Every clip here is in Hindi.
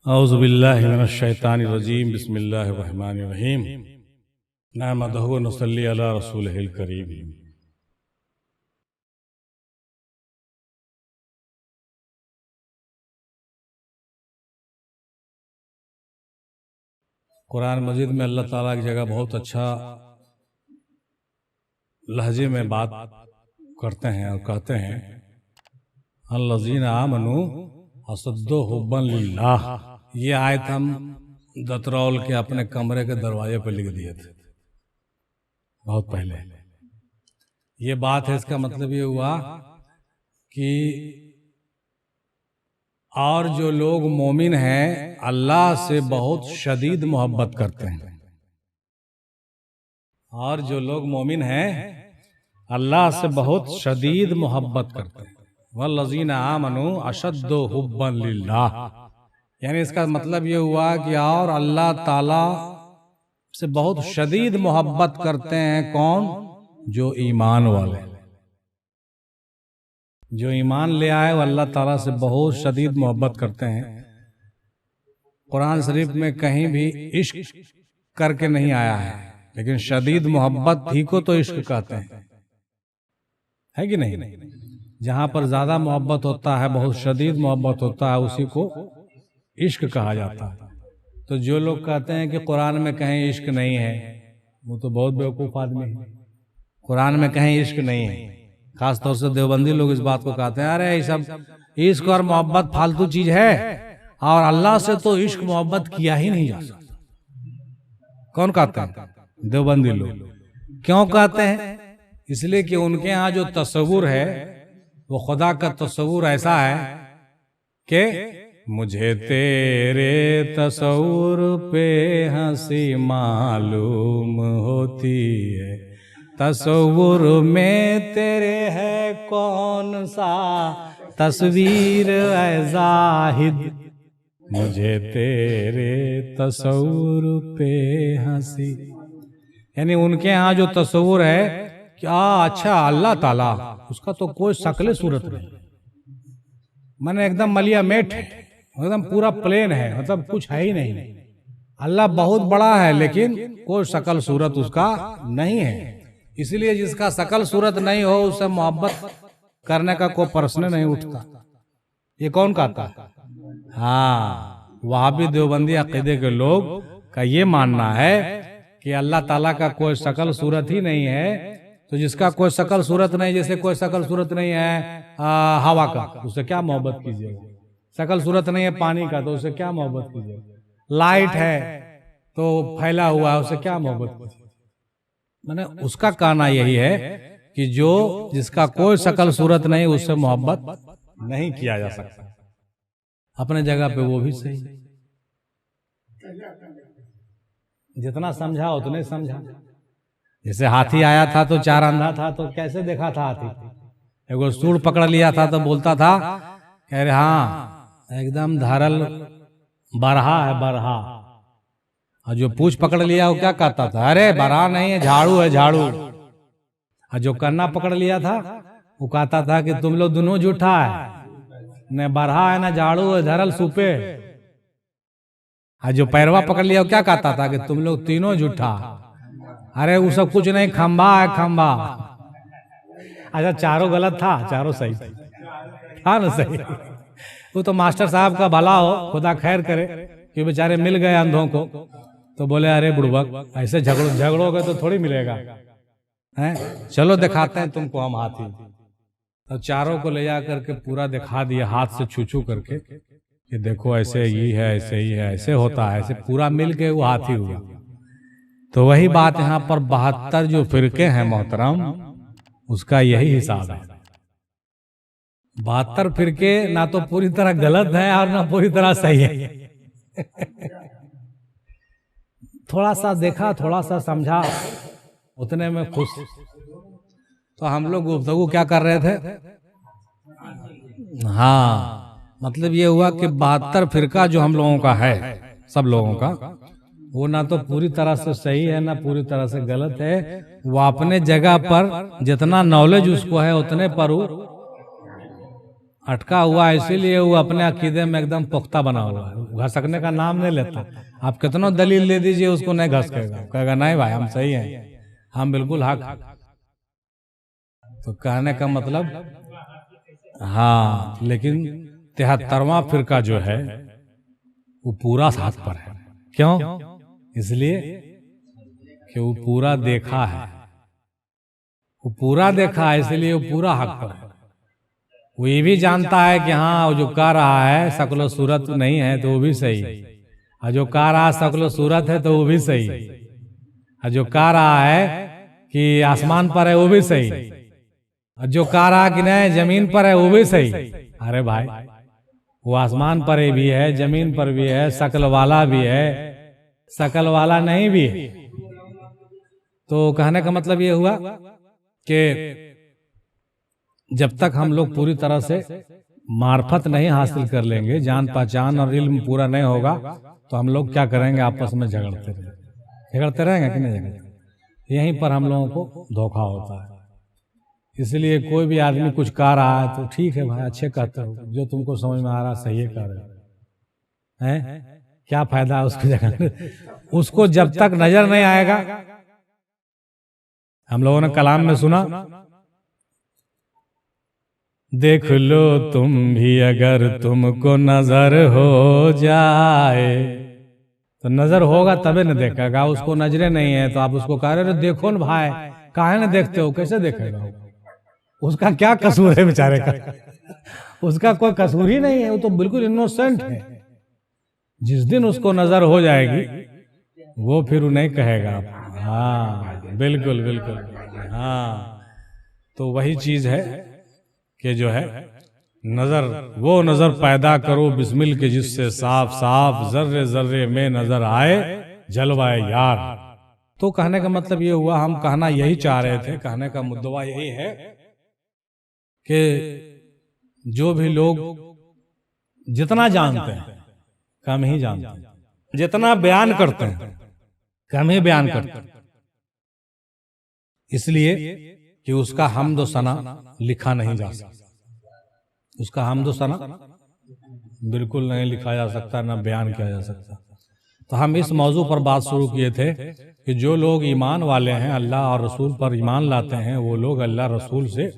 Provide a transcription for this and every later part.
औज़ु बिल्लाहि मिनश शैतानिर रजीम बिस्मिल्लाहिर रहमानिर रहीम नहमदुहु व नुसल्ली अला रसूलिहिल करीम। कुरान मजीद में अल्लाह ताला की जगह बहुत अच्छा लहजे में बात करते हैं और कहते हैं अल्लज़ीना आमनू असद्दु हुब्बन लिल्लाह। ये आयत हम दतरौल के अपने कमरे के दरवाजे पर लिख दिए थे बहुत पहले। ये बात है, इसका मतलब ये हुआ कि और जो लोग मोमिन हैं अल्लाह से बहुत शदीद मोहब्बत करते हैं, और जो लोग मोमिन हैं अल्लाह से बहुत शदीद मोहब्बत करते हैं। वल्लज़ीना आमनू अशद्दु हुब्बन लिल्लाह, यानी इसका मतलब ये हुआ कि और अल्लाह ताला से बहुत शदीद मोहब्बत करते हैं। कौन? जो ईमान वाले, जो ईमान ले आए वो अल्लाह ताला से बहुत शदीद मोहब्बत करते हैं। कुरान शरीफ में कहीं भी इश्क करके नहीं आया है, लेकिन शदीद मोहब्बत ही को तो इश्क कहते हैं, है कि नहीं? जहां पर ज्यादा मोहब्बत होता है, बहुत शदीद मोहब्बत होता है, उसी को इश्क कहा जाता है। तो जो लोग कहते हैं कि कुरान में कहीं इश्क नहीं है, वो तो बहुत बेवकूफ आदमी है। कुरान में कहीं इश्क नहीं है। खासतौर से देवबंदी लोग इस बात को कहते हैं, अरे ये सब इश्क और मोहब्बत फालतू चीज है, और अल्लाह से तो इश्क मोहब्बत किया ही नहीं जा सकता। कौन कहते हैं? देवबंदी लोग। क्यों कहते हैं? इसलिए कि उनके यहाँ जो तस्वुर है वो खुदा का तस्वुर ऐसा है कि मुझे तेरे तस्वुर पे हंसी मालूम होती है, तस्वुर में तेरे है कौन सा तस्वीर ऐ जाहिद, मुझे तेरे तस्वुर पे हंसी। यानी उनके यहाँ जो तस्वुर है क्या अच्छा अल्लाह ताला, उसका तो कोई शक्ल सूरत नहीं, मैंने एकदम मलिया मेट है, एकदम पूरा प्लेन है, मतलब कुछ है ही नहीं। अल्लाह बहुत बड़ा है लेकिन कोई शक्ल सूरत उसका नहीं है। इसलिए जिसका शक्ल सूरत नहीं हो उससे मोहब्बत करने का कोई प्रश्न नहीं उठता। ये कौन कहता है? हाँ, वहाबी देवबंदी अकीदे के लोग का ये मानना है कि अल्लाह ताला का कोई शक्ल सूरत ही नहीं है। तो जिसका कोई शक्ल सूरत नहीं, जैसे कोई शक्ल सूरत नहीं है हवा का, उससे क्या मोहब्बत कीजिएगा? शक्ल सूरत नहीं है पानी का, तो उससे क्या मोहब्बत कीजिएगा? लाइट है तो फैला हुआ है, उससे क्या मोहब्बत कीजिएगा? मैंने उसका कहना यही है कि जो जिसका कोई शक्ल सूरत नहीं उससे मोहब्बत नहीं किया जा सकता। अपने जगह पे वो भी सही, जितना समझा उतने समझा। जैसे हाथी आया था तो चार अंधा था, तो कैसे देखा था हाथी? एगो सूंड पकड़ लिया था तो बोलता था अरे हाँ एकदम धारल बरहा है बरहा, और जो पूछ पकड़ लिया वो क्या कहता था? अरे बरहा नहीं है, झाड़ू है झाड़ू। और जो कन्ना पकड़ लिया था वो कहता था कि तुम लोग दोनों झूठा है, न बरहा है न झाड़ू है, धरल सूपे। और जो पैरवा पकड़ लिया वो क्या कहता था कि तुम लोग तीनों झूठा, अरे वो सब कुछ नहीं, खंबा है खंबा। अच्छा चारों गलत था, चारों सही था ना? सही। वो तो मास्टर साहब का भला हो, खुदा खैर करे कि बेचारे मिल गए अंधों को, तो बोले अरे बुड़बक ऐसे झगड़ोगे तो थोड़ी मिलेगा, हैं? चलो दिखाते हैं तुमको हम हाथी। तो चारों को ले जा करके पूरा दिखा दिया हाथ से छू छू करके कि देखो ऐसे ही है, ऐसे ही है, ऐसे होता है, ऐसे पूरा मिल के वो हाथी हुआ। तो वही बात यहाँ पर 72 जो फिरके हैं मोहतरम, उसका यही हिसाब है। 72 फिरके ना तो पूरी तरह गलत है और ना पूरी तरह सही है। थोड़ा सा देखा, थोड़ा सा समझा, उतने में खुश। तो हम लोग गुफ्तगू क्या कर रहे थे? हाँ, मतलब ये हुआ कि 72 फिरका जो हम लोगों का है, सब लोगों का, वो ना तो पूरी तरह से सही है ना पूरी तरह से गलत है। वो अपने जगह पर जितना नॉलेज उसको है उतने पर वो अटका हुआ है, इसीलिए वो अपने अकीदे में एकदम पुख्ता बना हुआ है, घसकने का नाम नहीं लेता। आप कितना दलील दे दीजिए उसको नहीं घसकेगा, कहेगा नहीं भाई हम सही हैं, हम बिल्कुल हक। तो कहने का मतलब हाँ, लेकिन 73वां फिरका जो है वो पूरा साथ पर है। क्यों? इसलिए कि वो पूरा देखा है, वो पूरा देखा है, इसलिए वो पूरा हक पर है। वो ये भी जानता है कि हाँ वो जो कह रहा है शक्ल सूरत नहीं है तो वो भी सही है, और जो कह रहा है शक्ल सूरत है तो वो भी सही है, और जो कह रहा है कि आसमान पर है वो भी सही है, और जो कह रहा कि नहीं जमीन पर है वो भी सही। अरे भाई वो आसमान पर भी है, जमीन पर भी है, शक्ल वाला भी है, शक्ल वाला नहीं भी है। तो कहने का मतलब ये हुआ कि जब तक हम लोग पूरी तरह से मार्फत नहीं हासिल कर लेंगे, जान पहचान और इल्म पूरा नहीं होगा, तो हम लोग क्या करेंगे, आपस में झगड़ते रहेंगे कि नहीं झगड़ते। यहीं पर हम लोगों को धोखा होता है। इसलिए कोई भी आदमी कुछ कह रहा है तो ठीक है भाई, अच्छे कहते हो, जो तुमको समझ में आ रहा सही है कह रहे हैं, क्या फायदा है उसको झगड़ने। उसको जब तक नजर नहीं आएगा, हम लोगों ने कलाम में सुना, देख लो तुम भी अगर तुमको नजर हो जाए, तो नजर होगा तबे न देखेगा। उसको नजरें नहीं है तो आप उसको कह रहे हो देखो न भाई, काहे न देखते हो, कैसे देखेगा? उसका क्या कसूर है बेचारे का? उसका कोई कसूर ही नहीं है, वो तो बिल्कुल इनोसेंट है। जिस दिन उसको नजर हो जाएगी वो फिर नहीं कहेगा। हाँ बिल्कुल बिल्कुल, हाँ। तो वही चीज है कि जो है नजर, वो नजर पैदा करो बिस्मिल के जिससे साफ साफ जर्रे जर्रे में नजर आए जलवाए यार। तो कहने का मतलब ये हुआ, हम कहना यही चाह रहे थे, कहने का मुद्दा यही है कि जो भी लोग जितना जानते हैं कम ही जानते हैं, जितना बयान करते हैं कम ही बयान करते हैं। इसलिए कि उसका हम्द सना लिखा नहीं जा सकता, उसका हम्द सना बिल्कुल नहीं लिखा जा सकता, ना बयान किया जा सकता। तो हम इस मौजू पर बात शुरू किए थे कि जो लोग ईमान वाले हैं, अल्लाह और रसूल पर ईमान लाते हैं, वो लोग अल्लाह रसूल से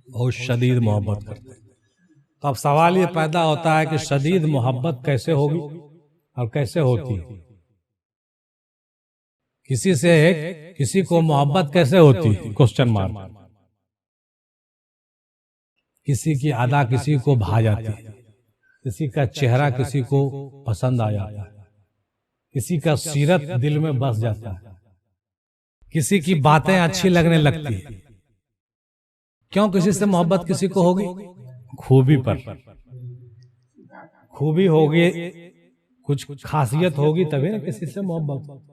बहुत शदीद मोहब्बत करते हैं। तो अब सवाल ये पैदा होता है कि शदीद मोहब्बत कैसे होगी और कैसे होती है? किसी से किसी को मोहब्बत कैसे होती है? Question mark. किसी की अदा किसी को भा जाती है, किसी का चेहरा किसी को पसंद आ जाता है, किसी का सीरत दिल में बस जाता है, किसी की बातें अच्छी लगने लगती है। क्यों किसी से मोहब्बत किसी को होगी? खूबी पर, खूबी होगी, कुछ खासियत होगी तभी ना किसी से मोहब्बत।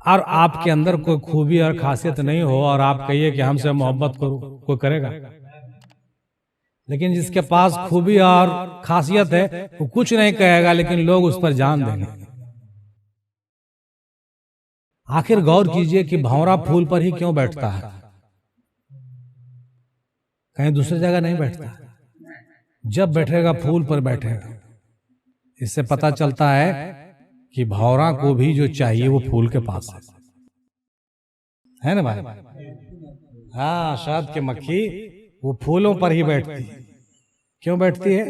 और आपके अंदर कोई खूबी और खासियत नहीं हो और आप कहिए कि हमसे मोहब्बत करो, कोई करेगा? लेकिन जिसके पास खूबी और खासियत है वो कुछ नहीं कहेगा, लेकिन लोग उस पर जान देंगे। आखिर गौर कीजिए कि भंवरा फूल पर ही क्यों बैठता है, कहीं दूसरी जगह नहीं बैठता। जब बैठेगा फूल पर बैठेगा। इससे पता चलता है कि भंवरा को भी जो चाहिए वो फूल के पास है ना भाई? हाँ, शहद की मक्खी वो फूलों पर ही बैठती है। क्यों बैठती है?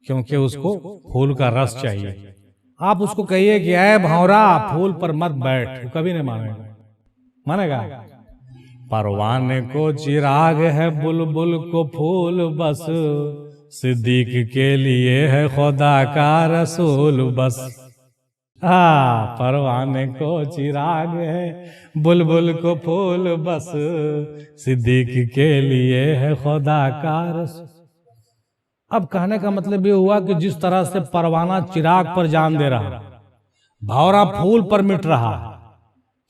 क्योंकि उसको फूल का रस चाहिए। आप उसको कहिए कि ऐ भंवरा फूल पर मत बैठ, वो कभी नहीं मानेगा। परवाने को चिराग है, बुलबुल को फूल बस, सिद्दीक के लिए है खुदा का रसूल बस। हाँ, परवाने को चिराग है, बुलबुल को फूल बस, सिद्दीक के लिए है खुदा का रसूल। अब कहने का मतलब ये हुआ कि जिस तरह से परवाना चिराग पर जान दे रहा, भंवरा फूल पर मिट रहा,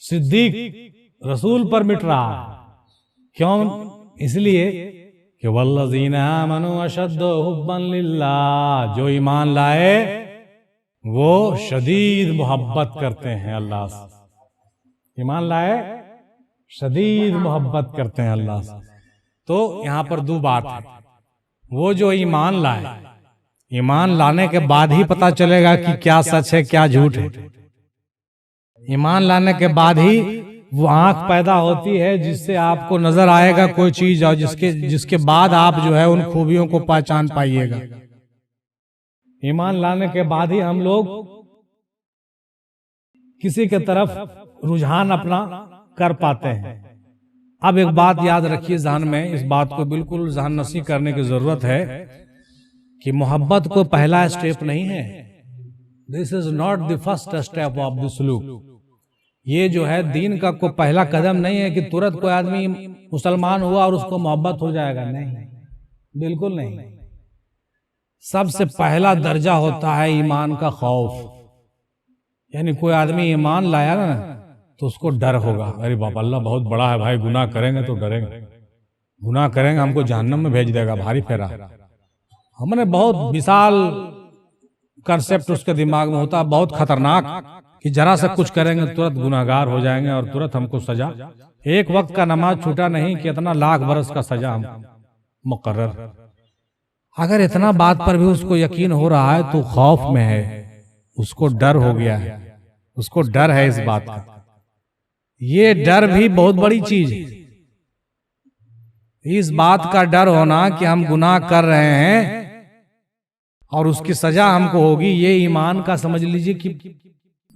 सिद्दीक रसूल पर मिट रहा। क्यों? इसलिए कि वल्लज़ीना आमनू अशद्दु हुब्बन लिल्लाह, जो ईमान लाए वो शदीद मोहब्बत करते हैं अल्लाह से। ईमान लाए शदीद मोहब्बत करते हैं अल्लाह से। तो यहां पर दो बात है। वो जो ईमान लाए, ईमान लाने के बाद ही पता चलेगा कि क्या सच है क्या झूठ है। ईमान लाने के बाद ही वो आंख पैदा होती है जिससे आपको नजर आएगा कोई चीज, और जिसके बाद आप जो है उन खूबियों को पहचान पाइएगा। ईमान लाने के बाद ही हम लोग किसी के तरफ रुझान अपना कर पाते हैं। अब एक बात याद रखिए ज़हन में, इस बात को बिल्कुल ज़हन नशी करने की जरूरत है कि मोहब्बत को पहला स्टेप नहीं है। This is not the first step of the सलूक। ये जो है दीन का कोई पहला कदम नहीं है कि तुरंत कोई आदमी मुसलमान हुआ और उसको मोहब्बत हो जाएगा। नहीं, बिल्कुल नहीं। सबसे पहला दर्जा होता है ईमान का खौफ। यानी कोई आदमी ईमान लाया ना तो उसको डर होगा, अरे बाबा अल्लाह बहुत बड़ा है भाई, गुनाह करेंगे तो डरेंगे, गुनाह करेंगे हमको जहन्नम में भेज देगा, भारी फेरा। हमने बहुत विशाल कंसेप्ट उसके दिमाग में होता है, बहुत खतरनाक, कि जरा से कुछ करेंगे तुरंत गुनाहगार हो जाएंगे और तुरंत हमको सजा। एक वक्त का नमाज छूटा नहीं कि इतना लाख बरस का सजा हम मुकर्रर। अगर इतना बात पर भी उसको यकीन हो रहा है तो खौफ में है, उसको डर हो गया है, उसको डर है इस बात का। ये डर भी बहुत बड़ी चीज है। इस बात का डर होना कि हम गुनाह कर रहे हैं और उसकी सजा हमको होगी, ये ईमान का समझ लीजिए कि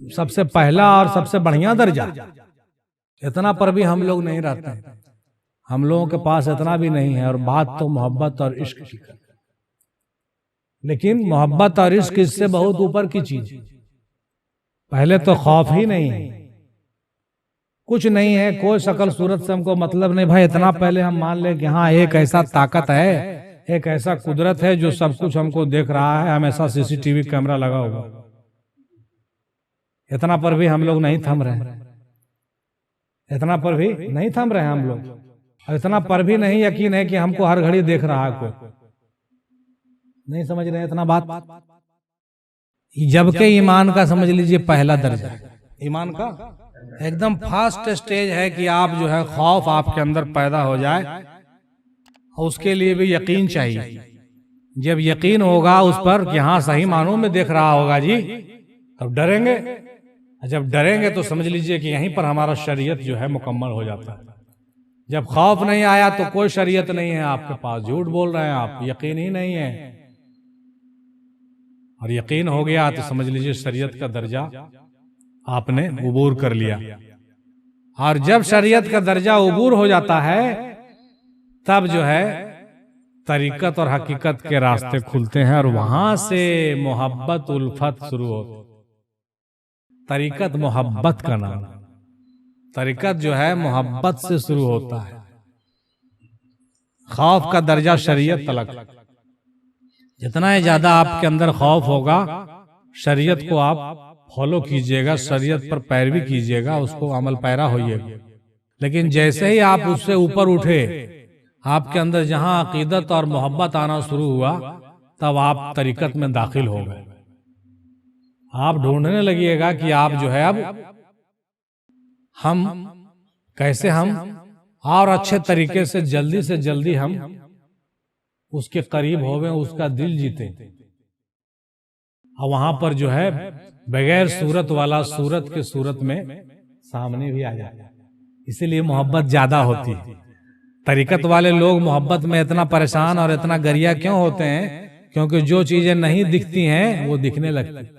सबसे पहला और सबसे बढ़िया दर्जा। इतना पर भी हम लोग नहीं रहते हैं, हम लोगों के पास इतना भी नहीं है। और बात तो मोहब्बत और इश्क की, लेकिन मोहब्बत और इश्क इससे बहुत ऊपर की चीज। पहले तो खौफ ही नहीं है, कुछ नहीं है, कोई शक्ल सूरत से हमको मतलब नहीं भाई। इतना पहले हम मान ले कि हाँ एक ऐसा ताकत है, एक ऐसा कुदरत है जो सब कुछ हमको देख रहा है, हमेशा सीसीटीवी कैमरा लगा होगा। इतना पर भी हम लोग नहीं थम रहे, इतना पर भी नहीं थम रहे हम लोग। इतना पर भी नहीं यकीन है कि हमको हर घड़ी देख रहा है कोई, नहीं समझ रहे इतना बात। जबकि ईमान का समझ लीजिए पहला दर्जा, ईमान का एकदम फास्ट स्टेज है कि आप जो है खौफ आपके अंदर पैदा हो जाए, और उसके लिए भी यकीन चाहिए। जब यकीन होगा उस पर कि हाँ सही मानों में देख रहा होगा जी, तब डरेंगे। जब डरेंगे तो समझ लीजिए कि यहीं पर हमारा शरीयत जो है मुकम्मल हो जाता है। जब खौफ नहीं आया तो कोई शरीयत नहीं है आपके पास, झूठ बोल रहे हैं आप, यकीन ही नहीं है। और यकीन हो गया तो समझ लीजिए शरीयत का दर्जा आपने उबूर कर लिया। और जब शरीयत का दर्जा उबूर हो जाता है तब जो है तरीकत और हकीकत के रास्ते खुलते हैं, और वहां से मोहब्बत उल्फत शुरू होती। तरीकत मोहब्बत का नाम, तरीकत जो है मोहब्बत से शुरू होता है। खौफ का दर्जा शरीयत तलक। जितना ही ज्यादा आपके अंदर खौफ होगा, शरीयत को आप फॉलो कीजिएगा, शरीयत पर पैरवी कीजिएगा, उसको अमल पैरा होइएगा। लेकिन जैसे ही आप उससे ऊपर उठे, आपके अंदर जहां अकीदत और मोहब्बत आना शुरू हुआ, तब आप तरीकत में दाखिल हो गए। आप ढूंढने लगिएगा कि आप जो है अब हम कैसे हम और अच्छे तरीके से जल्दी हम उसके करीब होवे, उसका दिल जीते। और वहां पर जो है बगैर सूरत वाला सूरत के सूरत में सामने भी आ जाए। इसीलिए मोहब्बत ज्यादा होती है। तरीकत वाले लोग मोहब्बत में इतना परेशान और इतना गरिया क्यों होते हैं? क्योंकि जो चीजें नहीं दिखती हैं वो दिखने लगती।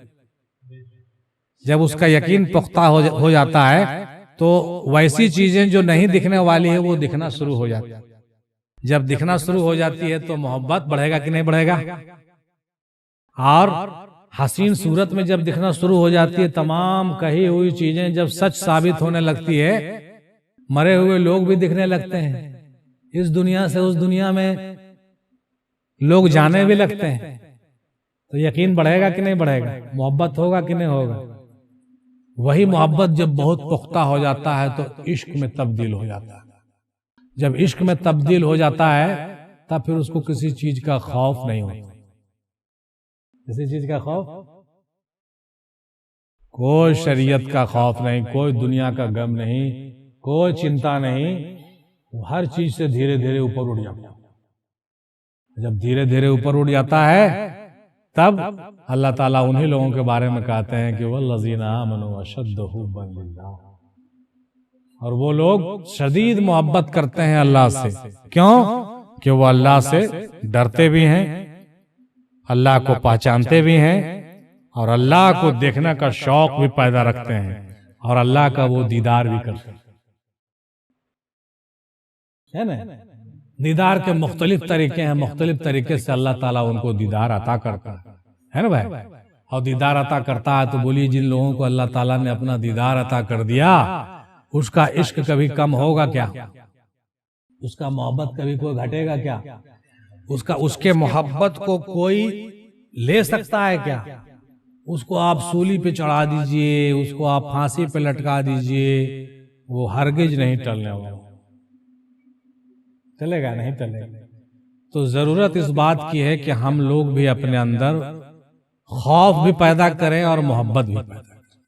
जब उसका यकीन पुख्ता हो जाता है तो वैसी चीजें जो नहीं दिखने वाली है वो दिखना शुरू हो जाती है। जब दिखना शुरू हो जाती है तो मोहब्बत बढ़ेगा कि नहीं बढ़ेगा? और हसीन सूरत में जब दिखना शुरू हो जाती है, तमाम कही हुई चीजें जब सच साबित होने लगती है, मरे हुए लोग भी दिखने लगते हैं। इस दुनिया से उस दुनिया में लोग जाने भी लगते हैं। तो यकीन बढ़ेगा कि नहीं बढ़ेगा? मोहब्बत होगा कि नहीं होगा? वही मोहब्बत जब बहुत पुख्ता हो जाता है तो इश्क में तब्दील हो जाता है। जब इश्क में तब्दील हो जाता है तब फिर उसको किसी चीज का खौफ नहीं होता। किसी चीज का खौफ, कोई शरीयत का खौफ नहीं, कोई दुनिया का गम नहीं, कोई चिंता नहीं। हर चीज से धीरे धीरे ऊपर उठ जाता। जब धीरे धीरे ऊपर उठ जाता है तब अल्लाह ताला उन्हीं लोगों के बारे में कहते हैं कि वल्लज़ीना आमनू अशद्दु हुब्बन लिल्लाह, और वो लोग शदीद मोहब्बत करते हैं अल्लाह से। क्यों? कि वो अल्लाह से डरते भी हैं, अल्लाह को पहचानते भी हैं, और अल्लाह को देखने का शौक भी पैदा रखते हैं, और अल्लाह का वो दीदार भी करते हैं। है ना? दीदार के मुख्तलिफ तरीके हैं, मुख्तलिफ तरीके से अल्लाह ताला उनको दीदार अता करता है ना भाई। और दीदार अता करता है तो बोलिए, जिन लोगों को अल्लाह ताला ने अपना दीदार अता कर दिया, उसका इश्क कभी कम होगा क्या? उसका मोहब्बत कभी कोई घटेगा क्या? उसके मोहब्बत को कोई ले सकता है क्या? उसको आप सूली पे चढ़ा दीजिए, उसको आप फांसी पे लटका दीजिए, वो हरगिज नहीं टलने वाला। चलेगा? नहीं चलेगा। तो जरूरत इस बात की है कि हम लोग भी अपने अंदर खौफ भी पैदा करें और मोहब्बत भी पैदा करें,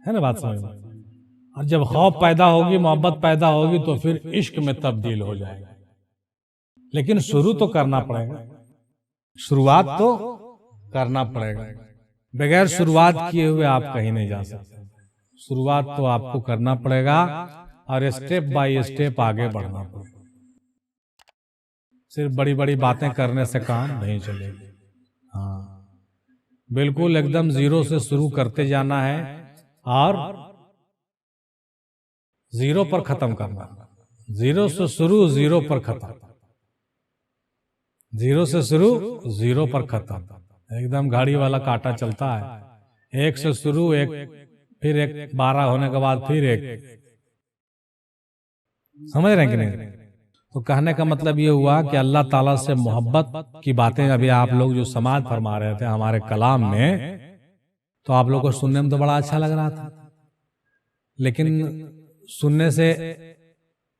है ना बात समझ में? और जब खौफ पैदा होगी, मोहब्बत पैदा होगी, तो फिर इश्क में तब्दील हो जाएगा। लेकिन शुरू तो करना पड़ेगा, शुरुआत तो करना पड़ेगा। बगैर शुरुआत किए हुए आप कहीं नहीं जा सकते। शुरुआत तो आपको करना पड़ेगा और स्टेप बाय स्टेप आगे बढ़ना पड़ेगा। सिर्फ बड़ी बड़ी बातें करने से काम नहीं चलेगी। हाँ, बिल्कुल एकदम जीरो से शुरू करते जाना है और जीरो पर खत्म करना। जीरो से शुरू, जीरो पर खत्म। जीरो से शुरू, जीरो पर खत्म। एकदम गाड़ी वाला कांटा चलता है, एक से शुरू, एक फिर एक 12 होने के बाद फिर एक। समझ रहे हैं कि नहीं? तो कहने का मतलब ये हुआ कि अल्लाह ताला से मोहब्बत की बातें अभी आप लोग जो समाज फरमा रहे थे हमारे कलाम में, तो आप लोग को सुनने में तो बड़ा अच्छा लग रहा था, लेकिन सुनने से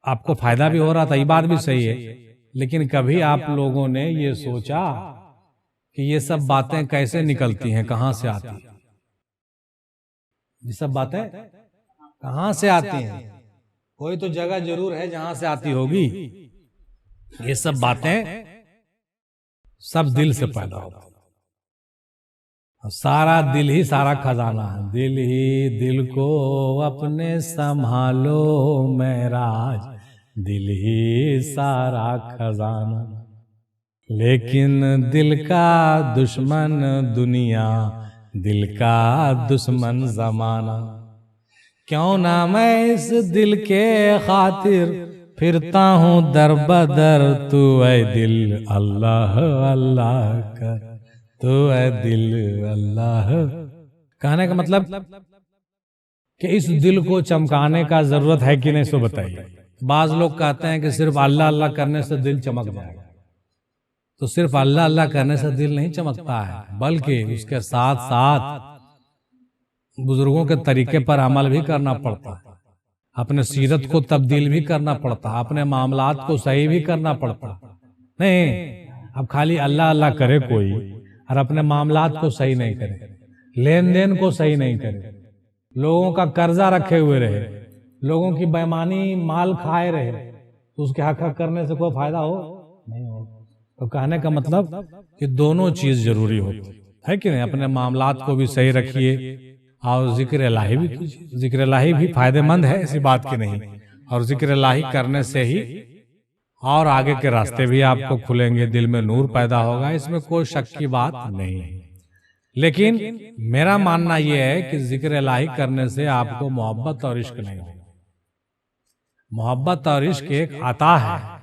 आपको फायदा भी हो रहा था, ये बात भी सही है। लेकिन कभी आप लोगों ने ये सोचा कि ये सब बातें कैसे निकलती हैं, कहां से आती हैं? ये सब बातें कहां से आती हैं? कोई तो जगह जरूर है जहां से आती होगी। ये सब बातें सब दिल से पैदा होती है। सारा दिल ही सारा खजाना है। दिल ही दिल को अपने संभालो महराज, दिल ही सारा खजाना। लेकिन दिल का दुश्मन दुनिया, दिल का दुश्मन जमाना। क्यों ना मैं इस दिल के खातिर फिरता हूँ दर बदर, तू ऐ दिल अल्लाह अल्लाह कर, तू ऐ दिल अल्लाह। कहने का मतलब कि इस दिल को चमकाने का जरूरत है कि नहीं, सो बताइए। बाज लोग कहते हैं कि सिर्फ अल्लाह अल्लाह करने से दिल चमक जाएगा। तो सिर्फ अल्लाह अल्लाह करने से दिल नहीं चमकता है, बल्कि उसके साथ साथ बुजुर्गों के तरीके पर अमल भी करना पड़ता है, अपने सीरत को तब्दील भी करना पड़ता है, अपने मामलात को सही भी करना पड़ता है। नहीं अब खाली अल्लाह अल्लाह करे कोई और अपने मामलात को सही नहीं करे, लेन देन को सही नहीं करे, लोगों का कर्जा रखे हुए रहे, लोगों की बेईमानी माल खाए रहे, तो उसके हक करने से कोई फायदा हो नहीं हो। तो कहने का मतलब कि दोनों चीज जरूरी होती है कि नहीं। अपने मामलात को भी सही रखिए और जिक्र इलाही भी कीजिए। जिक्र इलाही भी फायदेमंद है, ऐसी बात की नहीं। और जिक्र इलाही करने से ही और आगे के रास्ते भी आपको खुलेंगे, दिल में नूर पैदा होगा, इसमें कोई शक की बात नहीं है। लेकिन मेरा मानना यह है कि जिक्र इलाही करने से आपको मोहब्बत और इश्क नहीं होगा। मोहब्बत और इश्क एक अता है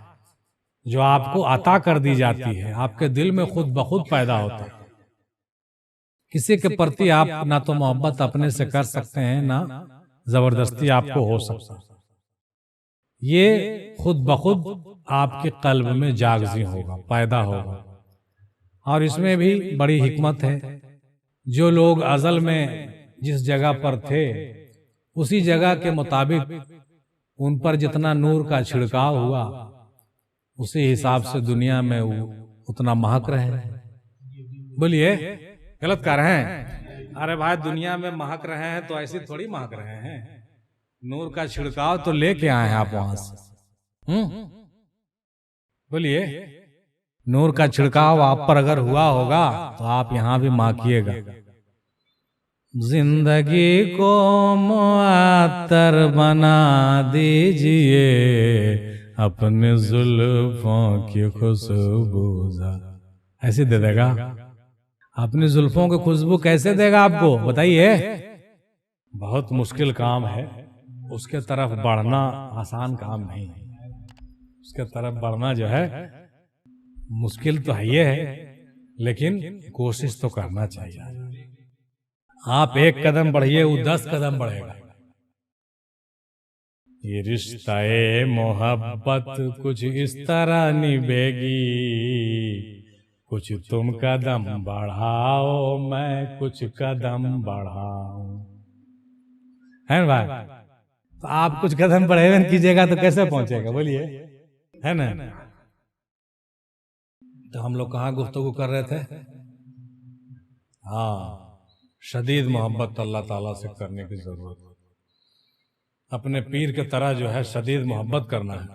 जो आपको अता कर दी जाती है, आपके दिल में खुद ब खुद पैदा होता है। किसी के प्रति आप ना तो मोहब्बत अपने से कर सकते हैं, ना जबरदस्ती आपको हो सकता है। ये खुद ब खुद आपके कल्ब में जागजी होगा, पैदा होगा। और इसमें भी बड़ी हिकमत है। जो लोग अज़ल में जिस जगह पर थे उसी जगह के मुताबिक उन पर जितना नूर का छिड़काव हुआ, उसी हिसाब से दुनिया में उतना महक रहे। बोलिए गलत कर रहे हैं? अरे भाई दुनिया में महक रहे हैं तो ऐसी थोड़ी महक रहे हैं, नूर का छिड़काव तो लेके आए हैं आप वहां से। बोलिए नूर का छिड़काव आप पर अगर हुआ होगा तो आप यहां भी माकिएगा। जिंदगी को मुअत्तर बना दीजिए अपने जुल्फों की खुशबू। ऐसे दे देगा? अपनी जुल्फों की खुशबू कैसे देगा आपको, बताइए? बहुत मुश्किल काम है, उसके तरफ बढ़ना आसान काम नहीं है। उसके तरफ बढ़ना जो है मुश्किल तो है, ये है, लेकिन कोशिश तो करना चाहिए। आप एक कदम बढ़िए, वो 10 कदम बढ़ेगा। ये रिश्ता-ए मोहब्बत कुछ इस तरह निभेगी, कुछ तुम कदम बढ़ाओ मैं कुछ कदम बढ़ाऊं, है ना भाई? तो आप कुछ कदम बढ़े कीजिएगा तो कैसे पहुंचेगा, बोलिए, है ना? तो हम लोग कहाँ गुफ्तगू कर रहे थे? हाँ, शदीद मोहब्बत अल्लाह ताला से करने की जरूरत है। अपने पीर के तरह जो है शदीद मोहब्बत करना है।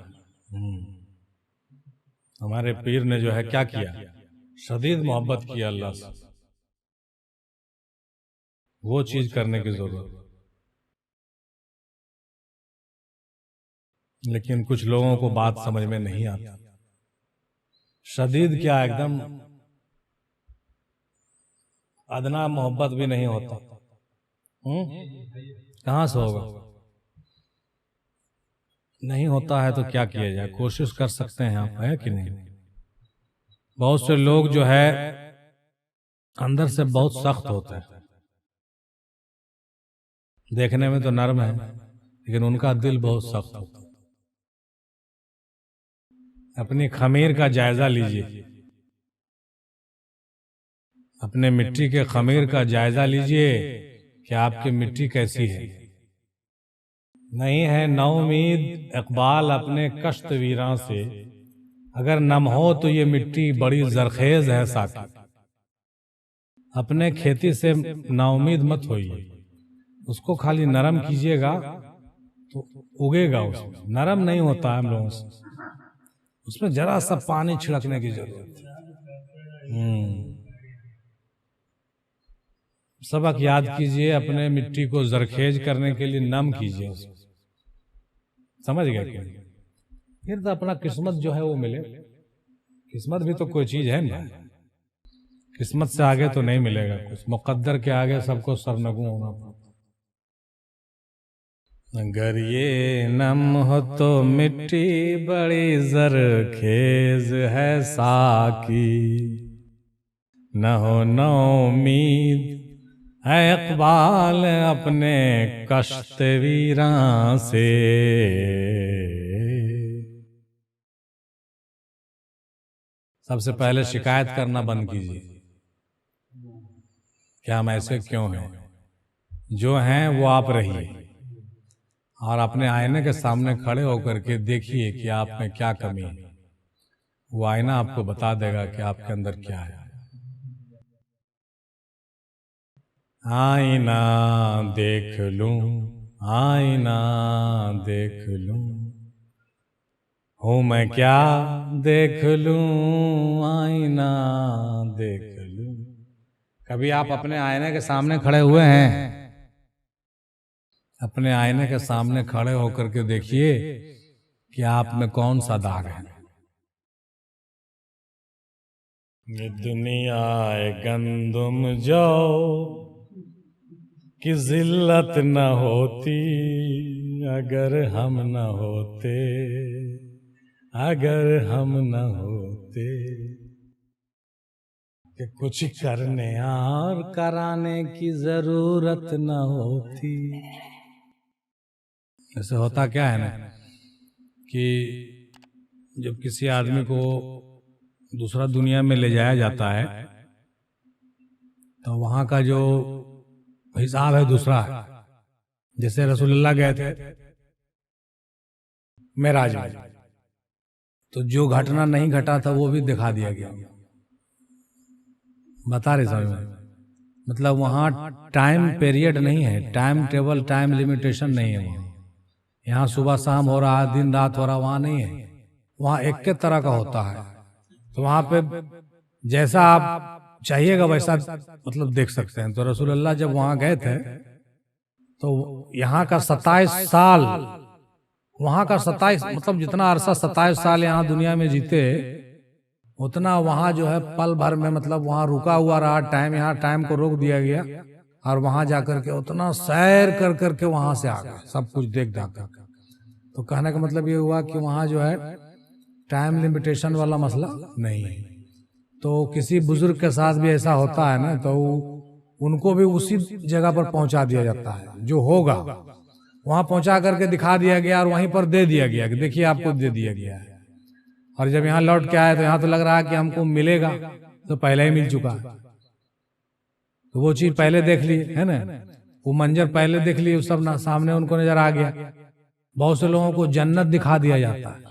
हमारे पीर ने जो है क्या किया? शदीद मोहब्बत किया अल्लाह से। वो चीज करने की जरूरत है। लेकिन कुछ लोगों को बात समझ में नहीं आती। शदीद क्या, एकदम अदना मोहब्बत भी नहीं होता। कहां से होगा? नहीं होता है तो क्या किया जाए? कोशिश कर सकते हैं आप, है कि नहीं? बहुत से लोग जो है अंदर से बहुत सख्त होते हैं, देखने में तो नर्म है लेकिन उनका दिल बहुत सख्त होता है। अपनी खमीर का जायजा लीजिए, अपने मिट्टी के खमीर का जायजा लीजिए कि आपकी मिट्टी कैसी है। नहीं है नौमीद इकबाल अपने कश्त वीरां से, अगर नम हो तो ये मिट्टी बड़ी जरखेज है साकी। अपने खेती से नाउमीद मत होइए, उसको खाली नरम कीजिएगा तो उगेगा। उसमें नरम नहीं होता है हम लोगों से, उसमें जरा सा पानी छिड़कने की जरूरत है। सबक याद कीजिए, अपने मिट्टी को जरखेज करने के लिए नम कीजिए उसको। समझ गए क्या? फिर तो अपना किस्मत जो है वो मिले। किस्मत भी तो कोई चीज है ना, किस्मत से आगे तो नहीं मिलेगा कुछ। मुकद्दर के आगे सबको सरनगू होना पड़ता। अगर ये नम हो तो मिट्टी बड़ी जरखेज है साकी, न हो नौमीद है इकबाल अपने कश्त वीरां से। सबसे पहले शिकायत करना बंद कीजिए, क्या हम ऐसे क्यों हैं? जो हैं वो आप रहिए और अपने आईने के सामने खड़े होकर के देखिए कि आप में क्या कमी है। वो आईना आपको बता देगा कि आपके अंदर क्या है। आईना देख लूं, आईना देख लूं, हूं मैं क्या देख लूं, आईना देख लूं। कभी आप अपने आईने के सामने खड़े हुए हैं? अपने आईने के सामने खड़े होकर के देखिए कि आप में कौन सा दाग है। ये दुनिया गंदुम जाओ कि जिल्लत न होती अगर हम न होते, अगर हम न होते, कि कुछ करने और कराने की जरूरत न होती। ऐसे होता क्या है ना कि जब किसी आदमी को दूसरा दुनिया में ले जाया जाता है तो वहां का जो हिसाब है दूसरा है। जैसे रसूलुल्लाह गए थे मेराज में, तो जो घटना नहीं घटा था वो भी दिखा दिया गया। बता रहे समझ में? मतलब वहां टाइम पीरियड नहीं है, टाइम टेबल, टाइम लिमिटेशन नहीं है वहां। यहाँ सुबह शाम हो रहा है, दिन रात हो रहा, वहां नहीं है। वहां एक के तरह का होता है। तो वहां पे जैसा आप चाहिएगा वैसा मतलब देख सकते हैं। तो रसूलुल्लाह जब वहां गए थे तो यहाँ का 27 साल, वहां का 27 मतलब जितना अरसा 27 साल यहाँ दुनिया में जीते, उतना वहां जो है पल भर में मतलब वहां रुका हुआ रहा टाइम, यहाँ टाइम को रोक दिया गया और वहां जाकर के उतना सैर कर करके वहां से आ गए, सब कुछ देख दाख। तो कहने का मतलब ये हुआ कि वहां जो है टाइम लिमिटेशन वाला मसला नहीं है। तो किसी बुजुर्ग के साथ भी ऐसा होता है ना, तो उनको भी उसी जगह पर पहुंचा दिया जाता है, जो होगा वहां पहुंचा करके दिखा दिया गया और वहीं पर दे दिया गया कि देखिए आपको दे दिया गया है। और जब यहाँ लौट के आए तो यहाँ तो लग रहा है कि हमको मिलेगा, तो पहले ही मिल चुका है। तो वो चीज पहले देख ली है ना, वो मंजर पहले देख ली, सब ना सामने उनको नजर आ गया। बहुत से लोगों को जन्नत दिखा दिया जाता है,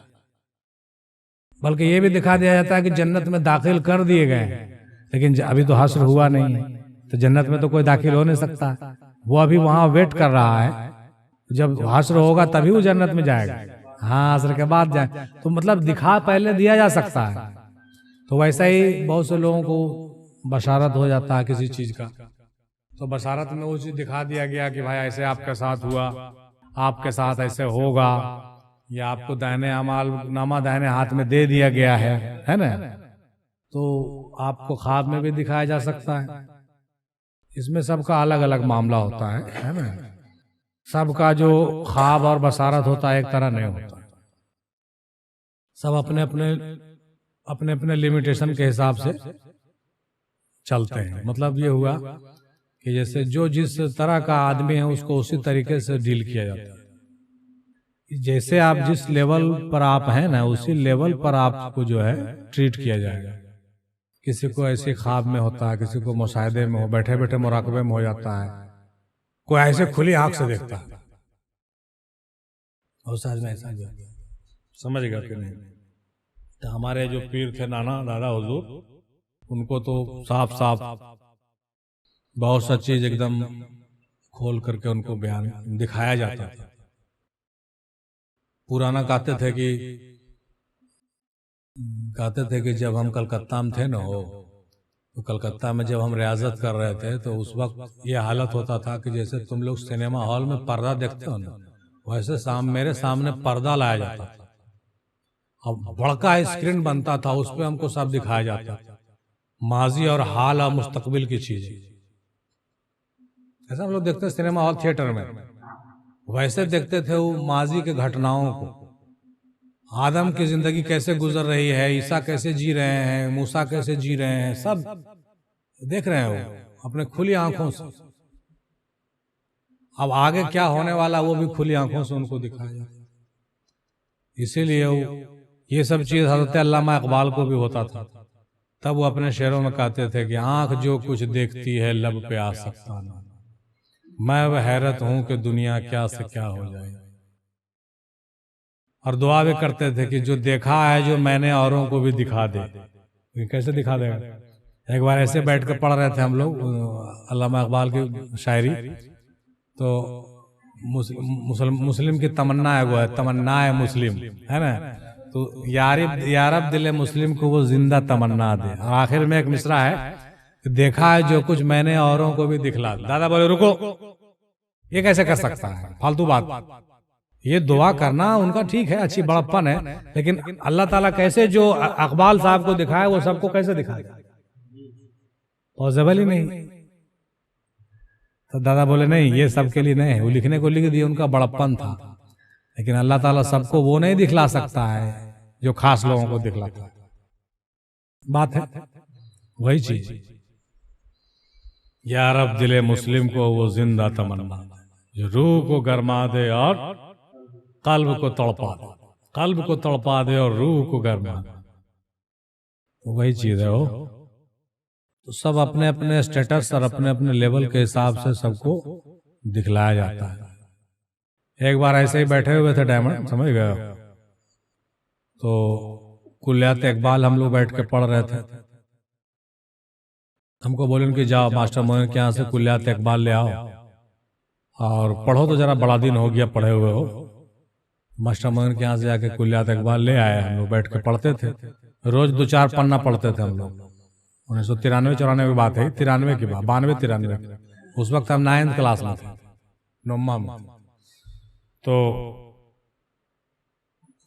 बल्कि ये भी दिखा दिया जाता है कि जन्नत में दाखिल कर दिए गए हैं, लेकिन अभी तो हश्र हुआ नहीं है, तो जन्नत में तो कोई दाखिल हो नहीं सकता। वो अभी वहां वेट कर रहा है, जब हश्र होगा तभी वो जन्नत में जाएगा। हाँ, हश्र के बाद जाए तो मतलब दिखा पहले दिया जा सकता है। तो वैसा ही बहुत से लोगों को बशारत हो जाता है किसी चीज का, तो बशारत में वो चीज दिखा दिया गया कि भाई ऐसे आपके साथ हुआ, आपके साथ ऐसे होगा, या आपको दाहिने अमाल नामा दाहिने हाथ में दे दिया गया है ना। तो आपको ख्वाब में भी दिखाया जा सकता है। इसमें सबका अलग अलग मामला होता है ना। सबका जो ख्वाब और बसारत होता है एक तरह नहीं होता, सब अपने अपने लिमिटेशन के हिसाब से चलते हैं। मतलब ये हुआ कि जैसे जो जिस तरह का आदमी है उसको उसी तरीके से डील किया जाता है। जैसे आप जिस लेवल पर आप हैं ना, उसी लेवल पर आपको जो है ट्रीट किया जाएगा। किसी को ऐसे ख्वाब में होता है, किसी को मुशाहिदे में हो, बैठे बैठे मुराकबे में हो जाता है, कोई ऐसे खुली आंख से देखता है, और साथ में ऐसा समझेगा कि नहीं। तो हमारे जो पीर थे नाना दादा हुजूर, उनको तो साफ साफ बहुत सा चीज एकदम खोल करके उनको बयान दिखाया जाता था। पुराना कहते थे कि जब हम कलकत्ता में थे ना हो, तो कलकत्ता में जब हम रियाजत कर रहे थे तो उस वक्त ये हालत होता था कि जैसे तुम लोग सिनेमा हॉल में पर्दा देखते हो ना, वैसे मेरे सामने पर्दा लाया जाता था। अब बड़का स्क्रीन बनता था, उस पर हमको सब दिखाया जाता था, माजी और हाल और मुस्तकबिल की चीजें। ऐसा हम लोग देखते सिनेमा हॉल थिएटर में, वैसे देखते थे वो माजी के घटनाओं को, आदम की जिंदगी कैसे गुजर रही है, ईसा कैसे जी रहे हैं, मूसा कैसे जी रहे हैं, सब देख रहे हैं वो अपने खुली आंखों से। अब आगे क्या होने वाला वो भी खुली आंखों से उनको दिखाया जाता। इसीलिए ये सब चीज हजरत अल्लामा इकबाल को भी होता था। तब वो अपने शेरों में कहते थे कि आंख जो कुछ देखती है लब पे आ सकता ना, मैं वह हैरत हूं कि दुनिया क्या से क्या हो जाए। और दुआ भी करते थे कि जो देखा है जो मैंने औरों को भी दिखा दे। कैसे दिखा देगा? एक बार ऐसे बैठ कर पढ़ रहे थे हम लोग अल्लामा इकबाल की शायरी, तो मुस्लिम की तमन्ना है, वो है तमन्ना है मुस्लिम, है ना। तो यारब दिले मुस्लिम को वो जिंदा तमन्ना दे। और आखिर में एक मिसरा है, देखा है जो कुछ मैंने औरों को भी दिखला। दादा बोले रुको, ये कैसे कर सकता है, फालतू बात। ये दुआ करना उनका ठीक है, अच्छी बड़प्पन है, लेकिन अल्लाह ताला कैसे जो इकबाल साहब को दिखाए वो सबको कैसे दिखाएगा? पॉसिबल ही नहीं। तो दादा बोले नहीं, ये सबके लिए नहीं है, वो लिखने को लिख दिए, उनका बड़प्पन था। लेकिन अल्लाह ताला सबको वो नहीं दिखला सकता है जो खास लोगों को दिखलाता है। बात है वही चीज। या रब दिले मुस्लिम को वो जिंदा तमन्ना जो रूह को गरमा दे और कल्ब को तड़पा दे, कल्ब को तड़पा दे और रूह को गरमा दे। तो वही चीज है वो। तो सब अपने अपने स्टेटस और अपने अपने लेवल के हिसाब से सबको दिखलाया जाता है। एक बार ऐसे ही बैठे हुए थे डायमंड, समझ गए, तो कुल्लियात इकबाल हम लोग बैठ के पढ़ रहे थे। हमको बोले कि जाओ मास्टर मोहन के यहाँ से कुल्लियात इकबाल ले आओ और पढ़ो, तो जरा बड़ा दिन हो गया पढ़े हुए हो। मास्टर मोहन के यहाँ से जाके कुल्लियात इकबाल ले आए, हम लोग बैठ के पढ़ते थे। रोज 2-4 पन्ना पढ़ते थे हम लोग। 1993-94 की बात है, 93 की बात, 92-93। उस वक्त हम 9th क्लास में थे, नौमा में। तो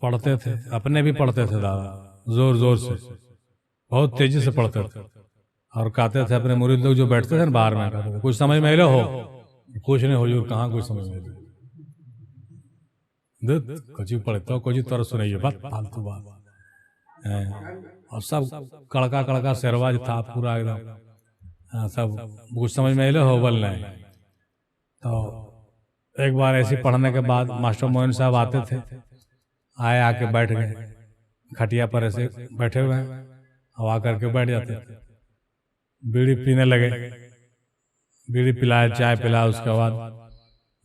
पढ़ते थे, अपने भी पढ़ते थे दादा, जोर जोर से, बहुत तेजी से पढ़ते थे। और कहते थे अपने मुरीद लोग जो बैठते थे ना बाहर में, कहते थे कुछ समझ में हो? कुछ नहीं हुजूर, कहाँ कुछ समझ में कुछ पढ़ते हो, कुछ तरह सुनाइए, बात फालतू बात। और सब कड़का कड़का शेरवाज था पूरा एकदम, सब कुछ समझ में हो बोल रहे। तो एक बार ऐसे पढ़ने के बाद मास्टर मोहन साहब आते थे, आए आके बैठ गए खटिया पर, ऐसे बैठे हुए हैं, हवा करके बैठ जाते थे, बीड़ी पीने लगे, बीड़ी पिलाया, चाय पिलाया। उसके बाद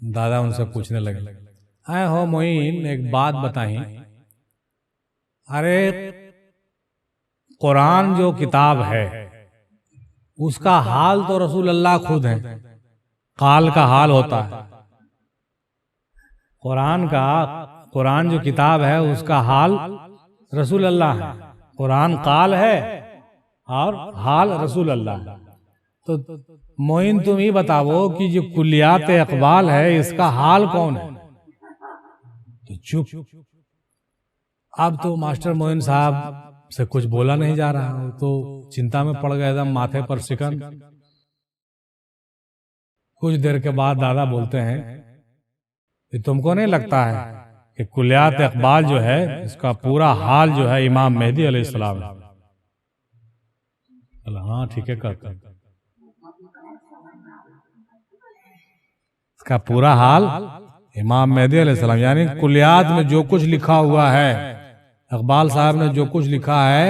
दादा उनसे पूछने लगे, आए हो मोइन, एक बात बताई, अरे कुरान जो किताब है उसका हाल तो रसूल अल्लाह खुद है, काल का हाल होता है। कुरान जो किताब है उसका हाल रसूल अल्लाह है, कुरान काल है और हाल रसूल अल्लाह है। तो मोइन तुम ही बताओ कि जो कुलियात इकबाल है इसका हाल कौन है? तो चुप। अब तो मास्टर मोइन साहब से कुछ बोला नहीं जा रहा, तो चिंता में पड़ गए, एकदम माथे पर शिकन। कुछ देर के बाद दादा बोलते हैं कि तुमको नहीं लगता है कि कुलियात इकबाल जो है इसका पूरा हाल जो है इमाम मेहदी अलैहिस्सलाम है? हाँ ठीक है, कहते हैं इसका पूरा हाल इमाम मेहदी अलैहिस्सलाम, यानी कुलियात में जो कुछ लिखा हुआ है, इकबाल साहब ने जो कुछ लिखा है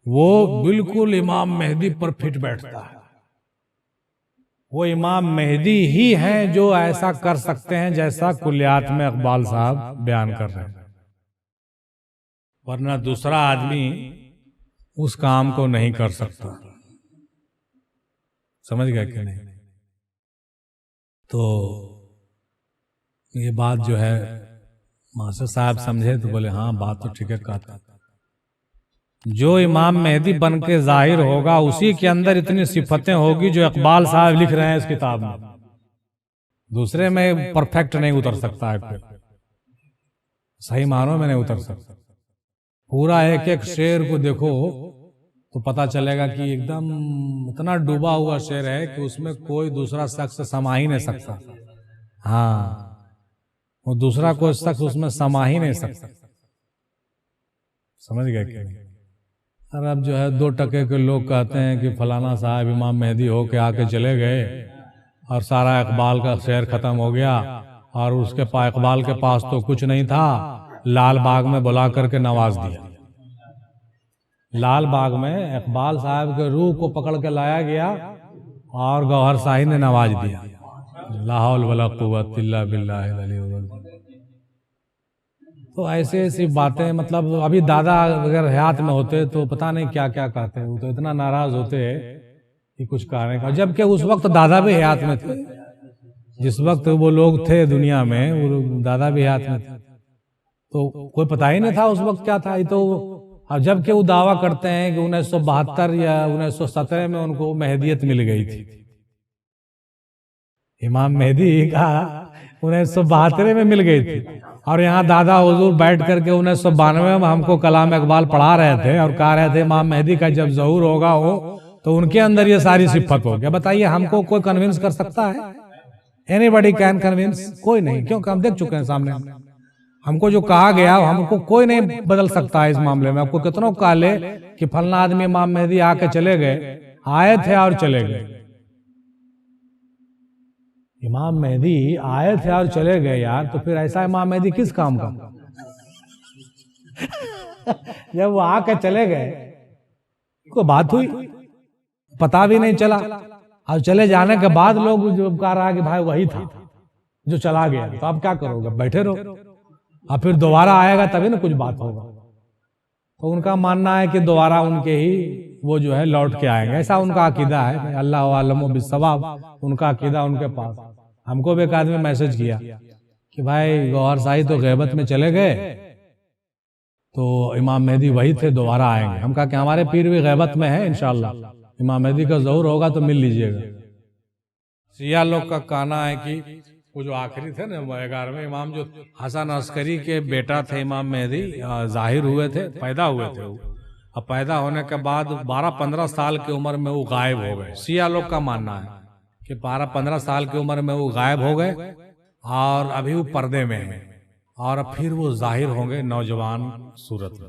वो बिल्कुल इमाम मेहदी पर फिट बैठता है। वो इमाम मेहदी ही हैं जो ऐसा कर सकते हैं जैसा कुलियात में इकबाल साहब बयान कर रहे हैं, वरना दूसरा आदमी उस काम को नहीं कर सकता। समझ गए कि नहीं? तो ये बात जो है मास्टर साहब समझे तो बोले हाँ बात तो ठीक है कहता। जो इमाम मेहदी बन के जाहिर होगा उसी के अंदर इतनी सिफतें होगी जो इकबाल साहब लिख रहे हैं इस किताब में, दूसरे में परफेक्ट नहीं उतर सकता है, फिर सही मानों में नहीं उतर सकता। पूरा एक एक शेर को देखो तो पता चलेगा कि एकदम इतना डूबा हुआ शेर है कि उसमें कोई दूसरा शख्स समा ही नहीं सकता। हाँ, वो दूसरा कोई शख्स उसमें समा ही नहीं सकता। समझ गए क्या? और अब जो है 2 टके के लोग कहते हैं कि फलाना साहब इमाम मेहदी हो के आके चले गए और सारा इकबाल का शेर खत्म हो गया, और उसके पास इकबाल के पास तो कुछ नहीं था, लाल बाग में बुला करके नवाज दिया। लाल बाग में इकबाल साहब के रूह को पकड़ के लाया गया और गौहर शाही ने नवाज दिया। ला हौल वला कुव्वत इल्ला बिल्लाहिल अलीयुल अज़ीम। तो ऐसे ऐसी बातें, मतलब अभी दादा अगर हयात में होते तो पता नहीं क्या क्या कहते, वो तो इतना नाराज होते कि कुछ कहने का, जबकि उस वक्त दादा भी हयात में थे। जिस वक्त वो लोग थे दुनिया में वो दादा भी हयात में थे, तो कोई पता ही नहीं था उस वक्त क्या था। तो अब जबकि वो दावा करते हैं कि 1972 या 1917 में उनको मेहदियत मिल गई थी। इमाम मेहदी का 1972 में मिल गई थी, और यहाँ दादा हुजूर बैठ करके 1992 में हमको कलाम इकबाल पढ़ा रहे थे और कह रहे थे इमाम मेहदी का जब ज़हूर होगा हो तो उनके अंदर ये सारी सिफत हो गया। बताइए हमको कोई कन्विंस कर सकता है? Anybody can convince? कोई नहीं, क्योंकि हम देख चुके हैं सामने। हमको जो कहा गया हमको कोई नहीं बदल सकता है इस मामले में। आपको कितनों कह ले कि फलना आदमी इमाम मेहदी आके चले गए, आए थे और चले गए। इमाम मेहदी आए थे और चले गए यार, तो फिर ऐसा इमाम मेहदी किस काम का? जब वो आके चले गए कोई बात हुई, पता भी नहीं चला, और चले जाने के बाद लोग जो कह रहा कि भाई वही था जो चला गया, तो आप क्या करोगे? बैठे रहो, और फिर दोबारा आएगा तभी ना कुछ बात होगा। तो उनका मानना है कि दोबारा उनके ही वो जो है लौट के आएंगे, ऐसा उनका अकीदा है। अल्लाह आलम बिस्सवाब, उनका अकीदा उनके पास। हमको भी एक आदमी मैसेज किया कि भाई गौहर शाही तो गैबत में चले गए, तो इमाम मेहदी वही थे, दोबारा आएंगे। हम कहा कि हमारे पीर भी गैबत में है, इंशाअल्लाह इमाम मेहदी का ज़हूर होगा तो मिल लीजिएगा। शिया लोग का कहना है कि वो जो आखिरी थे ना 11वें इमाम, जो हसन अस्करी के बेटा थे इमाम मेहदी, जाहिर हुए थे, पैदा हुए थे वो। अब पैदा होने के बाद 12-15 साल की उम्र में वो गायब हो गए। शिया लोग का मानना है कि 12-15 साल की उम्र में वो गायब हो गए और अभी वो पर्दे में हैं और फिर वो जाहिर होंगे नौजवान सूरत में।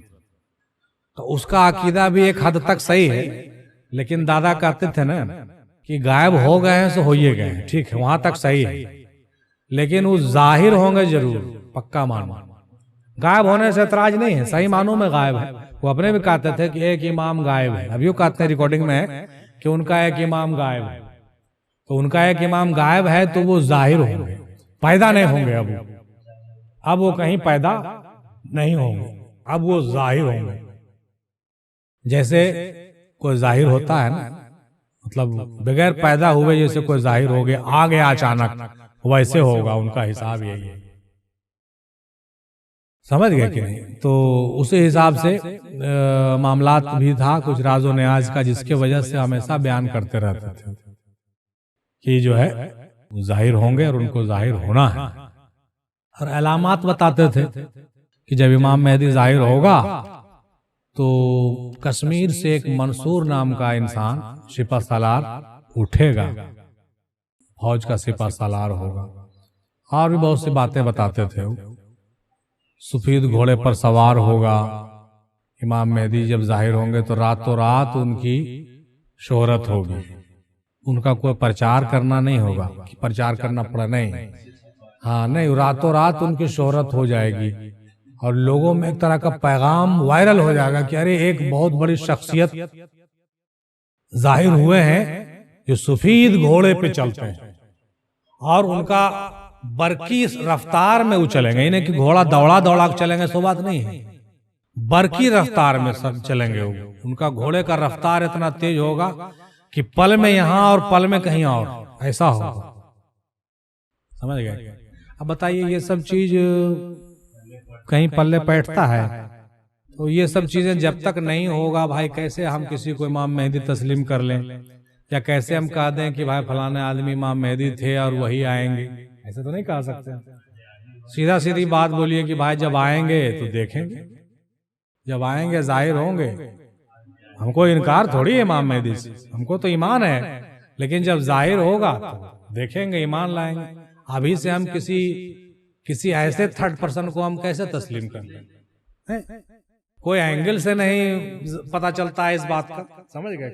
तो उसका अकीदा भी एक हद तक सही है, लेकिन दादा कहते थे ना कि गायब हो गए हैं सो होइए गए हैं, ठीक है, वहां तक सही है, लेकिन वो जाहिर होंगे जरूर, पक्का मानो। गायब होने से एतराज नहीं है, सही मानों में गायब है। वो अपने भी कहते थे कि एक इमाम गायब है, अभी वो कहते हैं रिकॉर्डिंग में है कि उनका एक इमाम गायब है। तो उनका एक इमाम गायब है तो वो जाहिर होंगे, पैदा नहीं होंगे। अब वो कहीं पैदा नहीं होंगे, अब वो जाहिर होंगे। जैसे कोई जाहिर होता है ना, मतलब बगैर पैदा हुए जैसे कोई जाहिर हो गया, आ गया अचानक, वैसे होगा उनका हिसाब यही है। समझ गए कि नहीं? तो उसी हिसाब से मामलात भी था कुछ राजो न्याज का, जिसके वजह से हमेशा बयान करते रहते थे कि जो है जाहिर होंगे और उनको जाहिर होना है। और अलामात बताते थे कि जब इमाम मेहदी जाहिर होगा तो कश्मीर से एक मंसूर नाम का इंसान सिपा सालार उठेगा, फौज का सिपा सालार होगा। और भी बहुत सी बातें बताते थे। सफेद घोड़े पर सवार होगा। इमाम मेहदी जब जाहिर होंगे तो रातों रात उनकी शोहरत होगी। उनका कोई प्रचार करना नहीं होगा कि प्रचार करना पड़ा, नहीं, हाँ नहीं, रातों रात उनकी शोहरत हो जाएगी और लोगों में एक तरह का पैगाम वायरल हो जाएगा कि अरे एक बहुत बड़ी शख्सियत जाहिर हुए हैं जो सफेद घोड़े पे चलते हैं और उनका बरकी रफ्तार में वो चलेंगे। इन्हें कि घोड़ा दौड़ा दौड़ा चलेंगे सो बात नहीं है, बरकी रफ्तार में सब चलेंगे। उनका घोड़े का रफ्तार इतना तेज होगा कि पल में यहां और पल में कहीं और, ऐसा होगा। समझ गए? अब बताइए ये सब चीज कहीं पल्ले बैठता है? तो ये सब चीजें जब तक नहीं होगा भाई, कैसे हम किसी को इमाम मेहदी तस्लीम कर लें, या कैसे हम कह दें कि भाई फलाने आदमी इमाम मेहदी थे और वही आएंगे? ऐसे तो नहीं कह सकते। सीधा सीधी बात बोलिए कि भाई जब आएंगे तो देखेंगे, जब आएंगे जाहिर होंगे। हमको इनकार थोड़ी है इमाम मेहदी से, हमको तो ईमान है, लेकिन जब जाहिर होगा तो देखेंगे, ईमान लाएंगे। अभी से हम किसी ऐसे थर्ड पर्सन को हम कैसे तस्लीम कर लें? कोई एंगल से नहीं पता चलता है इस बात का। समझ गए?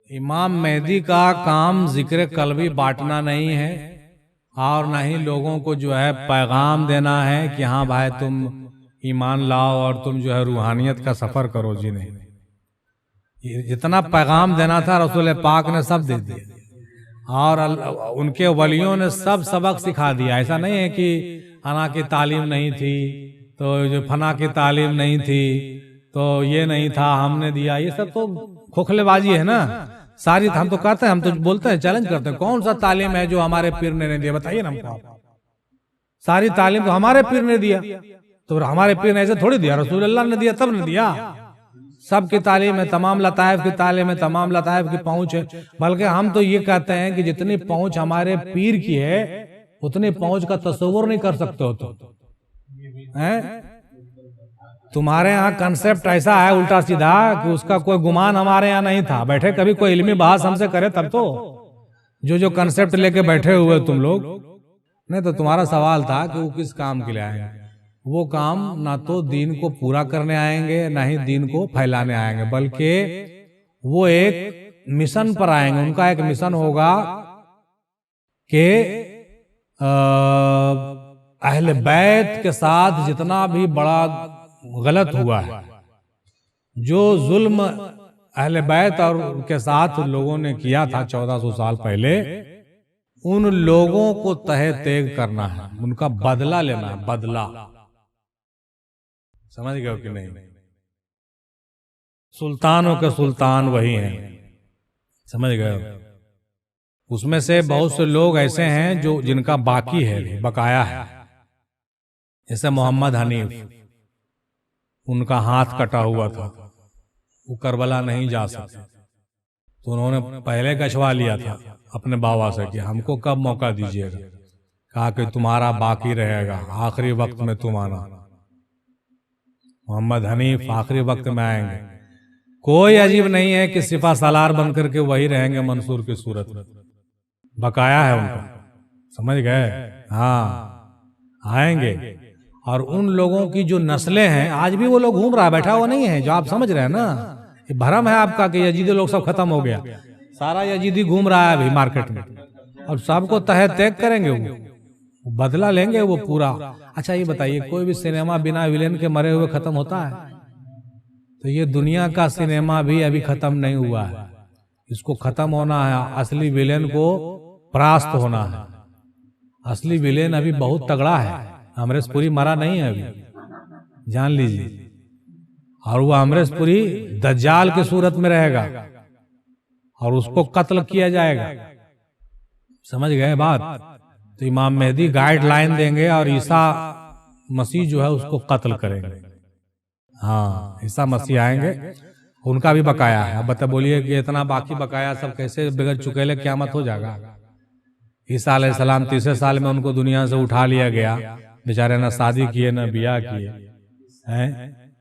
इमाम मेहदी का काम जिक्र कल्बी बांटना नहीं है और ना ही लोगों को जो है पैगाम देना है कि हाँ भाई तुम ईमान लाओ और तुम जो है रूहानियत का सफर करो। जी नहीं, जितना पैगाम देना था रसूल पाक ने सब दे दिया और उनके वलियों ने सब सबक सिखा दिया। ऐसा नहीं है कि अना की तालीम नहीं थी तो जो फना की तालीम नहीं थी तो ये नहीं था हमने दिया, ये सब तो खोखलेबाजी है ना सारी। हम तो कहते हैं, हम तो बोलते हैं, चैलेंज करते हैं, कौन सा तालीम है जो हमारे पीर ने नहीं दिया? बताइए ना हमको। सारी तालीम तो हमारे पीर ने दिया, तो हमारे पीर ने ऐसे थोड़ी दिया, रसूलुल्लाह ने दिया तब ने दिया। सबकी तालीम है, तमाम लताइफ की तालीम है, तमाम लताइफ की पहुंच है। बल्कि हम तो ये कहते हैं कि जितनी पहुंच हमारे पीर की है उतनी पहुंच का तस्वुर नहीं कर सकते हो तो हैं? तुम्हारे यहाँ कंसेप्ट ऐसा है उल्टा सीधा कि उसका कोई गुमान हमारे यहाँ नहीं था। बैठे कभी कोई इल्मी बहस हमसे करे तब तो, जो कंसेप्ट लेके बैठे हुए तुम लोग, नहीं तो तुम्हारा सवाल था कि वो किस काम के लिए आएंगे। वो काम ना तो दीन को पूरा करने आएंगे ना ही दीन को फैलाने आएंगे, बल्कि वो एक मिशन पर आएंगे। उनका एक मिशन होगा कि अहले बैत के साथ जितना भी बड़ा गलत हुआ है, जो जुल्म अहले बैत और उनके साथ लोगों ने किया था 1400 साल पहले, उन लोगों को तहे तेग करना है, उनका बदला लेना है, बदला। समझ गए कि नहीं? सुल्तानों के सुल्तान वही हैं। समझ गए? उसमें से बहुत से लोग ऐसे हैं जो जिनका बाकी है, बकाया है। जैसे मोहम्मद हनीफ, उनका हाथ कटा हुआ था, वो करबला नहीं जा सकते, तो उन्होंने पहले कछवा लिया था अपने बाबा से कि हमको कब मौका दीजिएगा। कहा कि तुम्हारा बाकी रहेगा, आखिरी वक्त में तुम आना। मोहम्मद हनीफ आखिरी वक्त में आएंगे। कोई अजीब नहीं है कि सिफा सालार बनकर के वही रहेंगे मंसूर की सूरत में। बकाया है उनका, समझ गए? हाँ, आएंगे। और उन लोगों की जो नस्लें हैं, आज भी वो लोग घूम रहा है, बैठा हुआ नहीं है, जो आप समझ रहे हैं ना। ये भरम है आपका कि यजीदी लोग सब खत्म हो गया। सारा यजीदी घूम रहा है अभी मार्केट में, और सबको तहे तैग करेंगे, वो बदला लेंगे वो पूरा। अच्छा ये बताइए, कोई भी सिनेमा बिना विलेन के मरे हुए खत्म होता है? तो ये दुनिया का सिनेमा भी अभी खत्म नहीं हुआ है, इसको खत्म होना है। असली विलेन को परास्त होना है। असली विलेन अभी बहुत तगड़ा है। अमरीश पुरी मरा नहीं है अभी, जान लीजिए। और वो अमरीश पुरी दज्जाल की सूरत में रहेगा और उसको कत्ल किया जाएगा। समझ गए बात? तो इमाम मेहदी गाइडलाइन देंगे और ईसा मसीह जो है उसको कत्ल करेंगे। हाँ, ईसा मसीह आएंगे, उनका भी बकाया है। अब बता बोलिए कि इतना बाकी बकाया सब कैसे बगैर चुकेले क़यामत हो जाएगा? ईसा अलैहिस्सलाम 30 साल में उनको दुनिया से उठा लिया गया, बेचारे ना शादी किए ना ब्याह किए हैं।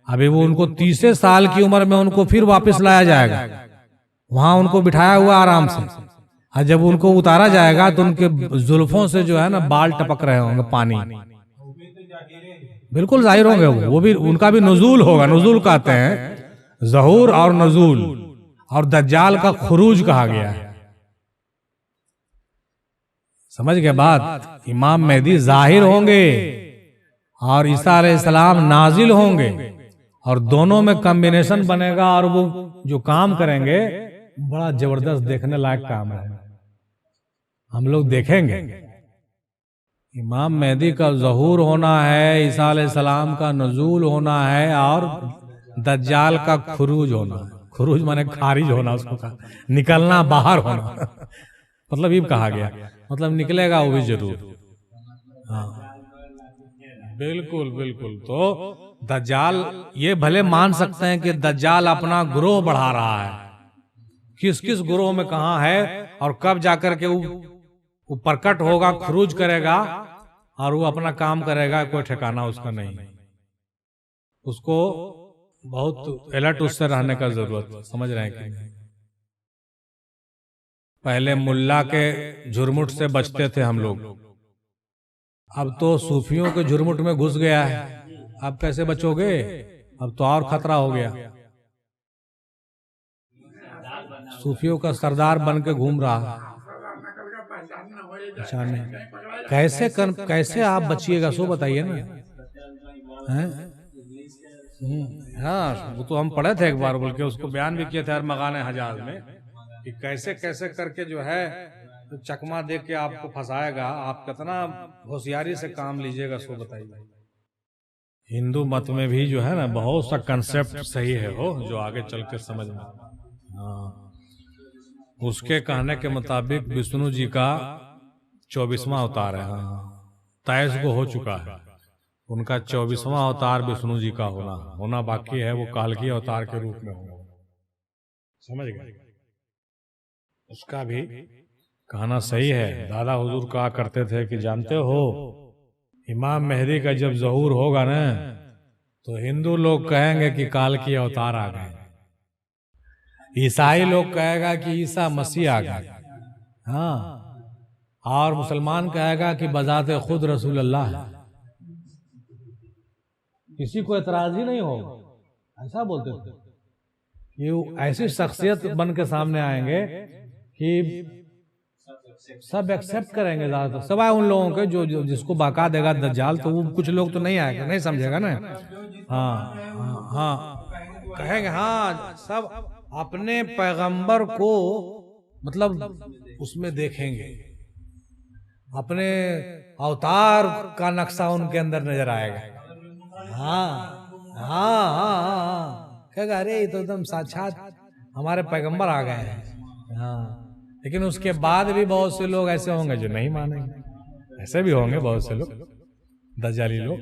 अभी वो उनको 30 साल की उम्र में उनको फिर वापस लाया जाएगा, वहां उनको बिठाया हुआ आराम से। और जब उनको उतारा जाएगा तो उनके जुल्फों से जो है ना बाल टपक रहे होंगे, पानी बिल्कुल जाहिर होंगे। वो भी, उनका भी नुजूल होगा। नुजूल कहते हैं ज़हूर और नजूल, और दज्जाल का खुरूज कहा गया है। समझ गए बात? इमाम मेहदी जाहिर होंगे और ईसा अलैहिस्सलाम नाजिल होंगे, और दोनों में कॉम्बिनेशन बनेगा, और वो जो काम करेंगे बड़ा जबरदस्त, देखने लायक काम है। हम लोग देखेंगे। इमाम मेहदी का ज़हूर होना है, ईसा अलैहिस्सलाम का नज़ूल होना है, और दज्जाल का खुरूज होना है। खुरूज माने खारिज होना, उसको कहा निकलना, बाहर होना। मतलब ये कहा गया, मतलब निकलेगा वो भी जरूर। हाँ, बिल्कुल बिल्कुल। तो दज्जाल, ये भले मान सकते हैं कि दज्जाल अपना ग्रोह बढ़ा रहा है, किस किस ग्रोह में कहां है और कब जाकर के वो प्रकट होगा, खुरूज करेगा और वो अपना काम करेगा, कोई ठिकाना उसका नहीं। उसको बहुत अलर्ट उससे रहने का जरूरत, समझ रहे हैं कि नहीं? पहले मुल्ला के झुरमुट से बचते थे हम लोग, अब तो सूफियों के झुरमुट में घुस गया है। अब कैसे बचोगे? अब तो और खतरा हो गया। सूफियों का सरदार बन के घूम रहा। अच्छा नहीं, कैसे आप बचिएगा सो बताइए ना। हाँ, वो तो हम पढ़े थे एक बार, बल्कि उसको बयान भी किए थे अरमगान हजाज में, कि कैसे कैसे करके जो है तो चकमा दे के आपको फंसाएगा, आप कितना होशियारी से काम लीजिएगा सो बताइए। हिंदू मत में भी जो है ना बहुत सा कंसेप्ट सही है हो, जो आगे चल के समझ में। हाँ, उसके कहने के मुताबिक विष्णु जी का 24वां अवतार है। हाँ, 23 को हो चुका है, उनका 24वां अवतार विष्णु जी का होना बाकी है। वो कालकी अवतार के रूप में होगा, समझ गए? उसका भी कहना सही है। दादा हुजूर कहा करते थे कि जानते हो, इमाम मेहदी का जब ज़हूर होगा ना, तो हिंदू लोग कहेंगे कि कालकी अवतार आ गए, ईसाई लोग कहेगा कि ईसा मसीह आ गए, हाँ, और मुसलमान कहेगा कि बजाते खुद रसूल अल्लाह है। किसी को एतराज ही नहीं होगा। ऐसा बोलते थे कि वो ऐसी शख्सियत बन के सामने आएंगे कि सब एक्सेप्ट करेंगे। ज्यादातर सब आए उन लोगों के जो जिसको बका देगा दज्जाल, तो वो कुछ लोग तो नहीं आएगा, नहीं समझेगा ना। हाँ हाँ हाँ, कहेंगे हाँ, सब अपने पैगंबर को मतलब उसमें देखेंगे, अपने अवतार का नक्शा उनके अंदर नजर आएगा। हाँ हाँ हाँ हाँ, कहेगा अरे ये तो एकदम साक्षात हमारे पैगंबर आ गए हैं। हाँ, लेकिन उसके बाद भी बहुत से लोग ऐसे होंगे जो नहीं मानेंगे। ऐसे भी होंगे बहुत से लोग दज्जाली लोग।